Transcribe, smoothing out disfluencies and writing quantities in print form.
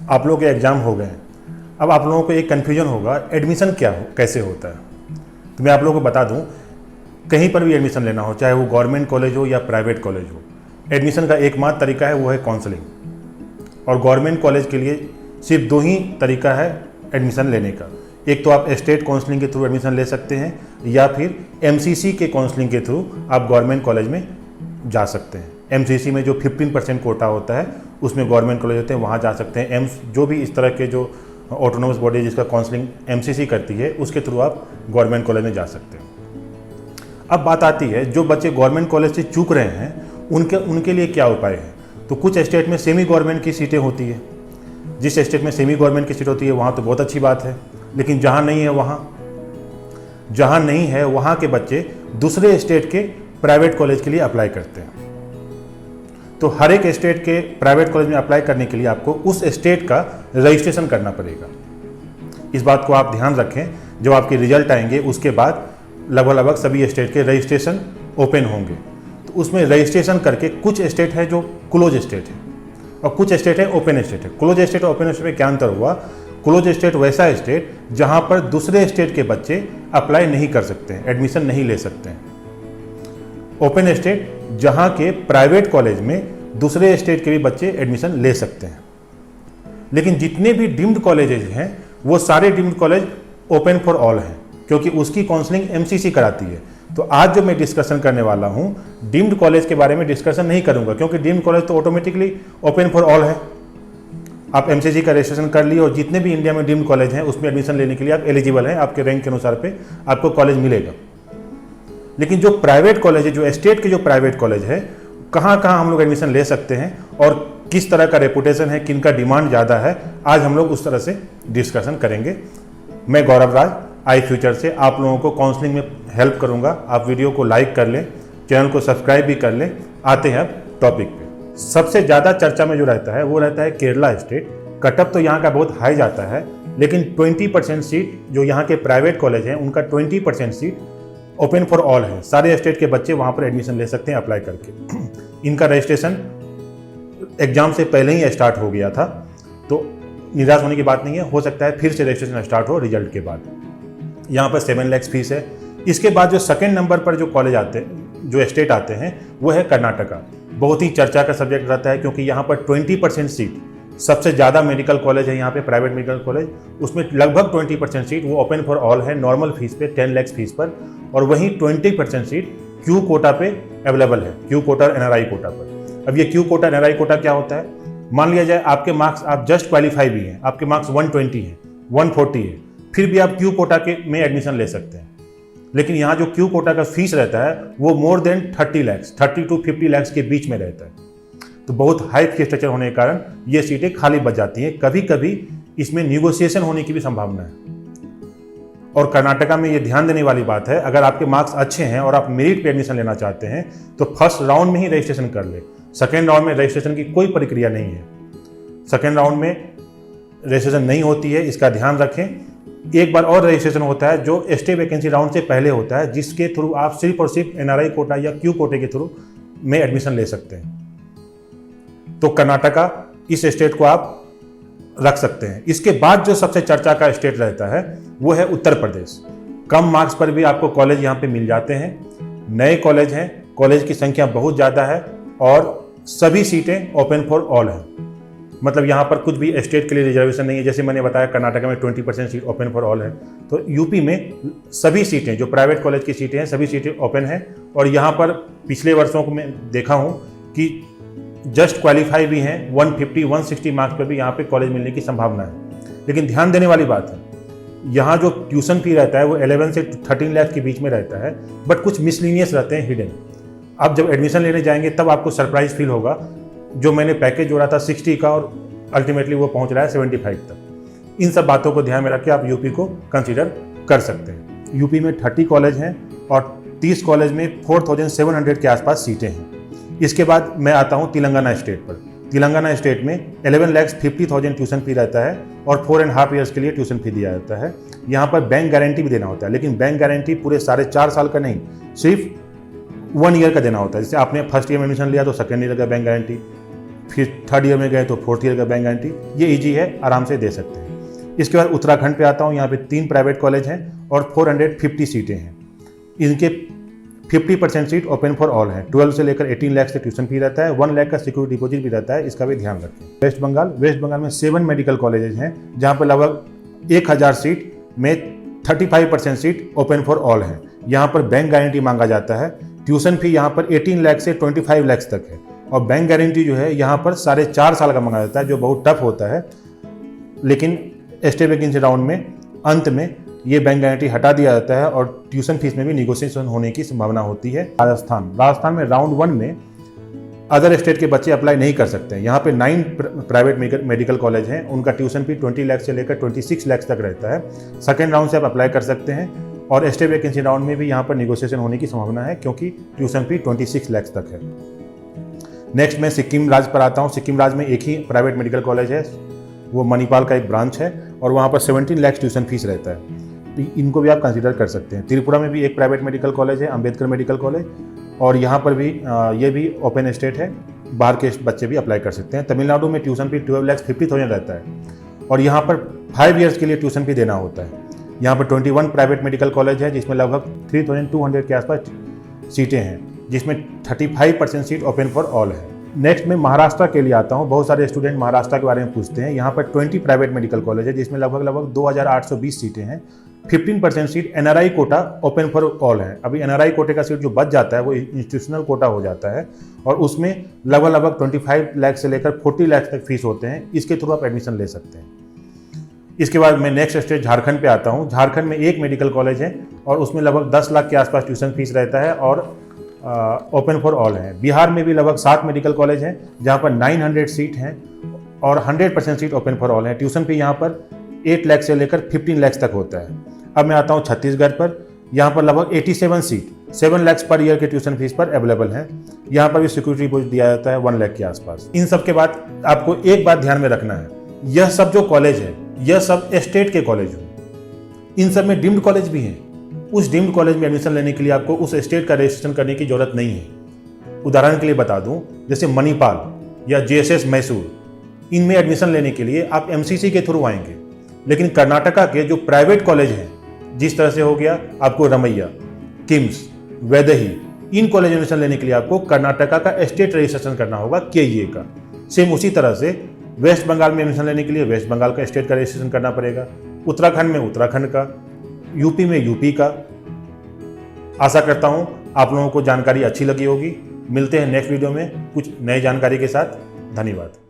आप लोगों के एग्ज़ाम हो गए। अब आप लोगों को एक कन्फ्यूजन होगा, एडमिशन कैसे होता है। तो मैं आप लोगों को बता दूं, कहीं पर भी एडमिशन लेना हो, चाहे वो गवर्नमेंट कॉलेज हो या प्राइवेट कॉलेज हो, एडमिशन का एकमात्र तरीका है, वो है काउंसलिंग। और गवर्नमेंट कॉलेज के लिए सिर्फ 2 ही तरीका है एडमिशन लेने का। एक तो आप स्टेट काउंसलिंग के थ्रू एडमिशन ले सकते हैं, या फिर एमसीसी के काउंसलिंग के थ्रू आप गवर्नमेंट कॉलेज में जा सकते हैं। एमसीसी में जो 15% कोटा होता है, उसमें गवर्नमेंट कॉलेज होते हैं, वहाँ जा सकते हैं। एम्स जो भी इस तरह के जो ऑटोनोमस बॉडी जिसका काउंसलिंग एमसीसी करती है, उसके थ्रू आप गवर्नमेंट कॉलेज में जा सकते हैं। अब बात आती है, जो बच्चे गवर्नमेंट कॉलेज से चूक रहे हैं उनके लिए क्या उपाय है। तो कुछ स्टेट में सेमी गवर्नमेंट की सीटें होती है। जिस स्टेट में सेमी गवर्नमेंट की सीट होती है वहाँ तो बहुत अच्छी बात है, लेकिन जहाँ नहीं है वहाँ के बच्चे दूसरे स्टेट के प्राइवेट कॉलेज के लिए अप्लाई करते हैं। तो हर एक स्टेट के प्राइवेट कॉलेज में अप्लाई करने के लिए आपको उस स्टेट का रजिस्ट्रेशन करना पड़ेगा। इस बात को आप ध्यान रखें, जब आपके रिजल्ट आएंगे उसके बाद लगभग सभी स्टेट के रजिस्ट्रेशन ओपन होंगे। तो उसमें रजिस्ट्रेशन करके कुछ स्टेट है जो क्लोज स्टेट है और कुछ स्टेट है ओपन स्टेट है। क्लोज स्टेट और ओपन स्टेट में क्या अंतर हुआ? क्लोज स्टेट वैसा स्टेट जहां पर दूसरे स्टेट के बच्चे अप्लाई नहीं कर सकते हैं, एडमिशन नहीं ले सकते हैं। ओपन स्टेट जहां के प्राइवेट कॉलेज में दूसरे स्टेट के भी बच्चे एडमिशन ले सकते हैं। लेकिन जितने भी डीम्ड कॉलेजेस हैं वो सारे deemed college open for all हैं, क्योंकि उसकी काउंसलिंग एमसीसी कराती है। तो आज जो मैं डिस्कशन करने वाला हूं, डीम्ड कॉलेज के बारे में डिस्कशन नहीं करूंगा, क्योंकि डीम्ड कॉलेज तो ऑटोमेटिकली ओपन फॉर ऑल है। आप एमसीसी का रजिस्ट्रेशन कर लिए और जितने भी इंडिया में डीम्ड कॉलेज हैं उसमें एडमिशन लेने के लिए आप एलिजिबल हैं, आपके रैंक के अनुसार पे आपको कॉलेज मिलेगा। लेकिन जो प्राइवेट कॉलेज है, जो स्टेट के जो प्राइवेट कॉलेज है, कहाँ कहाँ हम लोग एडमिशन ले सकते हैं और किस तरह का रेपुटेशन है, किनका डिमांड ज़्यादा है, आज हम लोग उस तरह से डिस्कशन करेंगे। मैं गौरव राज आई फ्यूचर से आप लोगों को काउंसलिंग में हेल्प करूंगा। आप वीडियो को लाइक कर लें, चैनल को सब्सक्राइब भी कर लें। आते हैं अब टॉपिक पे। सबसे ज़्यादा चर्चा में जो रहता है वो रहता है केरला स्टेट। कटअप तो यहाँ का बहुत हाई जाता है, लेकिन 20% सीट जो यहाँ के प्राइवेट कॉलेज हैं उनका 20% सीट ओपन फॉर ऑल है। सारे स्टेट के बच्चे वहाँ पर एडमिशन ले सकते हैं अप्लाई करके। इनका रजिस्ट्रेशन एग्जाम से पहले ही स्टार्ट हो गया था, तो निराश होने की बात नहीं है। हो सकता है फिर से रजिस्ट्रेशन स्टार्ट हो रिजल्ट के बाद। यहाँ पर 7 लाख फीस है। इसके बाद जो सेकंड नंबर पर जो कॉलेज आते हैं, जो स्टेट आते हैं, वो है कर्नाटका। बहुत ही चर्चा का सब्जेक्ट रहता है, क्योंकि यहाँ पर 20% सीट, सबसे ज़्यादा मेडिकल कॉलेज है यहाँ पे, प्राइवेट मेडिकल कॉलेज, उसमें लगभग 20% सीट वो ओपन फॉर ऑल है, नॉर्मल फीस पे 10 लाख फीस पर। और वहीं 20% सीट क्यू कोटा पे अवेलेबल है, क्यू कोटा एनआरआई कोटा पर। अब ये क्यू कोटा एनआरआई कोटा क्या होता है? मान लिया जाए आपके मार्क्स, आप जस्ट क्वालिफाई भी हैं, आपके मार्क्स 120 है, 140 है, फिर भी आप क्यू कोटा के में एडमिशन ले सकते हैं। लेकिन यहाँ जो क्यू कोटा का फीस रहता है वो more than 30 lakh, 30 to 50 lakh के बीच में रहता है। तो बहुत हाई फीस स्ट्रक्चर होने के कारण ये सीटें खाली बच जाती हैं। कभी कभी इसमें निगोशिएशन होने की भी संभावना है। और कर्नाटका में ये ध्यान देने वाली बात है, अगर आपके मार्क्स अच्छे हैं और आप मेरिट पे एडमिशन लेना चाहते हैं तो फर्स्ट राउंड में ही रजिस्ट्रेशन कर ले। सेकेंड राउंड में रजिस्ट्रेशन की कोई प्रक्रिया नहीं है। सेकेंड राउंड में रजिस्ट्रेशन नहीं होती है, इसका ध्यान रखें। एक बार और रजिस्ट्रेशन होता है जो स्टे वैकेंसी राउंड से पहले होता है, जिसके थ्रू आप सिर्फ और सिर्फ एनआरआई कोटा या क्यू कोटे के थ्रू में एडमिशन ले सकते हैं। तो कर्नाटका इस स्टेट को आप रख सकते हैं। इसके बाद जो सबसे चर्चा का स्टेट रहता है वो है उत्तर प्रदेश। कम मार्क्स पर भी आपको कॉलेज यहाँ पे मिल जाते हैं, नए कॉलेज हैं, कॉलेज की संख्या बहुत ज़्यादा है और सभी सीटें ओपन फॉर ऑल हैं। मतलब यहाँ पर कुछ भी स्टेट के लिए रिजर्वेशन नहीं है। जैसे मैंने बताया कर्नाटका में 20% सीट ओपन फॉर ऑल है, तो यूपी में सभी सीटें, जो प्राइवेट कॉलेज की सीटें हैं, सभी सीटें ओपन हैं। और यहाँ पर पिछले वर्षों को मैं देखा हूँ कि जस्ट क्वालिफाई भी हैं, 150-160 मार्क्स पर भी यहाँ पे कॉलेज मिलने की संभावना है। लेकिन ध्यान देने वाली बात है, यहाँ जो ट्यूशन फी रहता है वो 11 से 13 लाख के बीच में रहता है, बट कुछ मिसलिनियस रहते हैं, हिडन। आप जब एडमिशन लेने जाएंगे तब आपको सरप्राइज फील होगा। जो मैंने पैकेज जोड़ा था 60 का और अल्टीमेटली वो पहुँच रहा है 75 तक। इन सब बातों को ध्यान में रख के आप यूपी को कंसिडर कर सकते हैं। यूपी में 30 कॉलेज हैं और 30 कॉलेज में 4700 के आसपास सीटें हैं। इसके बाद मैं आता हूँ तेलंगाना स्टेट पर। तेलंगाना स्टेट में 11,50,000 ट्यूशन फी रहता है और 4.5 ईयर्स के लिए ट्यूशन फी दिया जाता है। यहाँ पर बैंक गारंटी भी देना होता है, लेकिन बैंक गारंटी पूरे 4.5 साल का नहीं, सिर्फ 1 ईयर का देना होता है। जैसे आपने फर्स्ट ईयर में एडमिशन लिया तो सेकेंड ईयर का बैंक गारंटी, फिर थर्ड ईयर में गए तो फोर्थ ईयर का बैंक गारंटी, ये ईजी है, आराम से दे सकते हैं। इसके बाद उत्तराखंड पे आता हूँ। यहाँ पे 3 प्राइवेट कॉलेज हैं और 450 सीटें हैं। इनके 50% सीट ओपन फॉर ऑल है। 12 से लेकर 18 लाख से ट्यूशन फी रहता है, 1 लाख का सिक्योरिटी डिपॉजिट भी रहता है, इसका भी ध्यान रखें। वेस्ट बंगाल में 7 मेडिकल कॉलेजेस हैं, जहाँ पर लगभग 1000 सीट में 35% सीट ओपन फॉर ऑल है। यहाँ पर बैंक गारंटी मांगा जाता है। ट्यूशन फी यहाँ पर 18 लाख से 25 लाख तक है और बैंक गारंटी जो है यहाँ पर 4.5 साल का मांगा जाता है, जो बहुत टफ होता है। लेकिन स्टेट वैकेंसी राउंड में अंत में ये बैंक गारंटी हटा दिया जाता है और ट्यूशन फीस में भी निगोशिएशन होने की संभावना होती है। राजस्थान में राउंड 1 में अदर स्टेट के बच्चे अप्लाई नहीं कर सकते हैं। यहाँ पे 9 प्राइवेट मेडिकल कॉलेज हैं, उनका ट्यूशन फी 20 लाख से लेकर 26 लाख तक रहता है। सेकेंड राउंड से आप अप्लाई कर सकते हैं और स्टेट वैकेंसी राउंड में भी यहाँ पर निगोशिएशन होने की संभावना है, क्योंकि ट्यूशन फी 26 लाख तक है। नेक्स्ट मैं सिक्किम राज्य पर आता हूँ। सिक्किम राज्य में एक ही प्राइवेट मेडिकल कॉलेज है, वो मणिपाल का एक ब्रांच है और वहाँ पर 17 लाख ट्यूशन फीस रहता है। तो इनको भी आप कंसीडर कर सकते हैं। त्रिपुरा में भी एक प्राइवेट मेडिकल कॉलेज है, अंबेडकर मेडिकल कॉलेज, और यहाँ पर भी ये भी ओपन स्टेट है, बाहर के बच्चे भी अप्लाई कर सकते हैं। तमिलनाडु में ट्यूशन फी 12,50,000 रहता है और यहाँ पर 5 ईयर्स के लिए ट्यूशन फी देना होता है। यहाँ पर 21 प्राइवेट मेडिकल कॉलेज है, जिसमें लगभग 3200 के आसपास सीटें हैं, जिसमें 35% सीट ओपन फॉर ऑल है। नेक्स्ट में महाराष्ट्र के लिए आता हूँ। बहुत सारे स्टूडेंट महाराष्ट्र के बारे में पूछते हैं। यहाँ पर 20 प्राइवेट मेडिकल कॉलेज है, जिसमें लगभग 2820 सीटें हैं। 15% seat NRI quota open for all है। अभी एनआरआई कोटे का सीट जो बच जाता है वो इंस्टीट्यूशनल कोटा हो जाता है और उसमें लगभग 25 लाख से लेकर 40 लाख तक फीस होते हैं। इसके थ्रू आप एडमिशन ले सकते हैं। इसके बाद मैं नेक्स्ट स्टेट झारखंड पे आता हूँ। झारखंड में एक मेडिकल कॉलेज है और उसमें लगभग 10 लाख के आसपास ट्यूशन फीस रहता है और ओपन फॉर ऑल है। बिहार में भी लगभग 7 मेडिकल कॉलेज हैं, जहाँ पर 900 सीट हैं और 100% सीट ओपन फॉर ऑल है। ट्यूशन फी यहाँ पर 8 लाख से लेकर 15 लाख तक होता है। अब मैं आता हूँ छत्तीसगढ़ पर। यहाँ पर लगभग 87 सीट 7 लाख पर ईयर के ट्यूशन फीस पर अवेलेबल है। यहाँ पर भी सिक्योरिटी डिपॉजिट दिया जाता है 1 लाख के आसपास। इन सब के बाद आपको एक बात ध्यान में रखना है, यह सब जो कॉलेज है यह सब स्टेट के कॉलेज हैं। इन सब में डीम्ड कॉलेज भी हैं। उस डीम्ड कॉलेज में एडमिशन लेने के लिए आपको उस स्टेट का रजिस्ट्रेशन करने की जरूरत नहीं है। उदाहरण के लिए बता दूं, जैसे मणिपाल या जेएसएस मैसूर, इनमें एडमिशन लेने के लिए आप एमसीसी के थ्रू आएंगे। लेकिन कर्नाटका के जो प्राइवेट कॉलेज हैं, जिस तरह से हो गया आपको रमैया, किम्स, वैदेही, इन कॉलेज में एडमिशन लेने के लिए आपको कर्नाटका का स्टेट रजिस्ट्रेशन करना होगा केईए का। सेम उसी तरह से वेस्ट बंगाल में एडमिशन लेने के लिए वेस्ट बंगाल का स्टेट का रजिस्ट्रेशन करना पड़ेगा, उत्तराखंड में उत्तराखंड का, यूपी में यूपी का। आशा करता हूं आप लोगों को जानकारी अच्छी लगी होगी। मिलते हैं नेक्स्ट वीडियो में कुछ नई जानकारी के साथ। धन्यवाद।